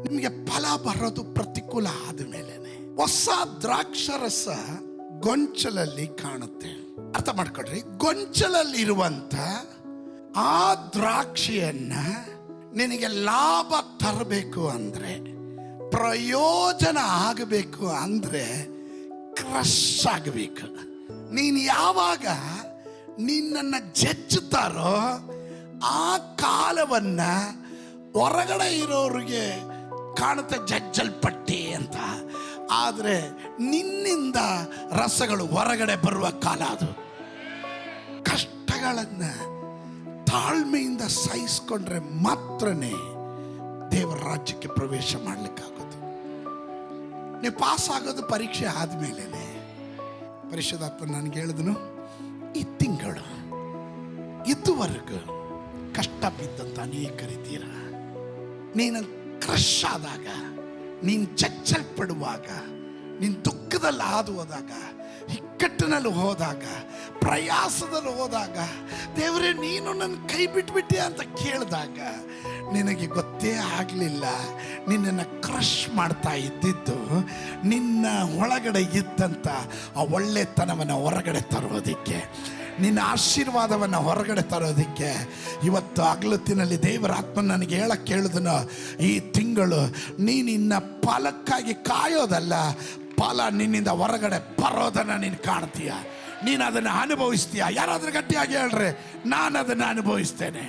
ನಿಮಗೆ ಫಲ ಬರೋದು ಪ್ರತಿಕೂಲ ಆದಮೇಲೆ. ಹೊಸ ದ್ರಾಕ್ಷರಸ ಗೊಂಚಲಲ್ಲಿ ಕಾಣುತ್ತೆ. ಅರ್ಥ ಮಾಡ್ಕೊಳ್ರಿ, ಗೊಂಚಲಲ್ಲಿ ಇರುವಂತ ಆ ದ್ರಾಕ್ಷಿಯನ್ನ ನಿನಗೆ ಲಾಭ ತರಬೇಕು ಅಂದ್ರೆ, ಪ್ರಯೋಜನ ಆಗಬೇಕು ಅಂದ್ರೆ ಕ್ರಶ್ ಆಗಬೇಕು. ನೀನು ಯಾವಾಗ ನಿನ್ನನ್ನು ಜಜ್ಜುತ್ತಾರೋ ಆ ಕಾಲವನ್ನ ಹೊರಗಡೆ ಇರೋರಿಗೆ ಕಾಣುತ್ತೆ ಜಜ್ಜಲ್ಪಟ್ಟಿ ಅಂತ, ಆದರೆ ನಿನ್ನಿಂದ ರಸಗಳು ಹೊರಗಡೆ ಬರುವ ಕಾಲ ಅದು. ಕಷ್ಟಗಳನ್ನು ತಾಳ್ಮೆಯಿಂದ ಸಹಿಸ್ಕೊಂಡ್ರೆ ಮಾತ್ರನೇ ದೇವರ ರಾಜ್ಯಕ್ಕೆ ಪ್ರವೇಶ ಮಾಡಲಿಕ್ಕಾಗೋದು. ನೀವು ಪಾಸ್ ಆಗೋದು ಪರೀಕ್ಷೆ ಆದಮೇಲೆ. ಪರಿಶುದ್ಧಾತ್ಮ ನನಗೆ ಹೇಳಿದನು, ಈ ತಿಂಗಳು ಇದುವರೆಗೂ ಕಷ್ಟ ಬಿದ್ದಂತ ಅನೇಕರಿದ್ದೀರ. ನೀನು ಕ್ರಶ್ ಆದಾಗ, ನೀನು ಚಚ್ಚಲ್ಪಡುವಾಗ, ನೀನು ದುಃಖದಲ್ಲಿ ಹಾದು ಹೋದಾಗ, ಇಕ್ಕಟ್ಟಿನಲ್ಲಿ ಹೋದಾಗ, ಪ್ರಯಾಸದಲ್ಲಿ ಹೋದಾಗ, ದೇವರೇ ನೀನು ನನ್ನ ಕೈ ಬಿಟ್ಬಿಟ್ಟೆ ಅಂತ ಕೇಳಿದಾಗ ನಿನಗೆ ಗೊತ್ತೇ ಆಗಲಿಲ್ಲ ನಿನ್ನನ್ನು ಕ್ರಶ್ ಮಾಡ್ತಾ ಇದ್ದಿದ್ದು ನಿನ್ನ ಒಳಗಡೆ ಇದ್ದಂಥ ಆ ಒಳ್ಳೆತನವನ್ನು ಹೊರಗಡೆ ತರೋದಕ್ಕೆ, ನಿನ್ನ ಆಶೀರ್ವಾದವನ್ನು ಹೊರಗಡೆ ತರೋದಕ್ಕೆ. ಇವತ್ತು ಹಗಲೊತ್ತಿನಲ್ಲಿ ದೇವರ ಆತ್ಮ ನನಗೆ ಹೇಳಕ್ಕೆ ಕೇಳಿದನು, ಈ ತಿಂಗಳು ನೀನಿನ್ನ ಫಲಕ್ಕಾಗಿ ಕಾಯೋದಲ್ಲ, ಫಲ ನಿನ್ನಿಂದ ಹೊರಗಡೆ ಬರೋದನ್ನು ನೀನು ಕಾಣ್ತೀಯ, ನೀನು ಅದನ್ನು ಅನುಭವಿಸ್ತೀಯ. ಯಾರಾದರೂ ಗಟ್ಟಿಯಾಗಿ ಹೇಳ್ರಿ, ನಾನು ಅದನ್ನು ಅನುಭವಿಸ್ತೇನೆ.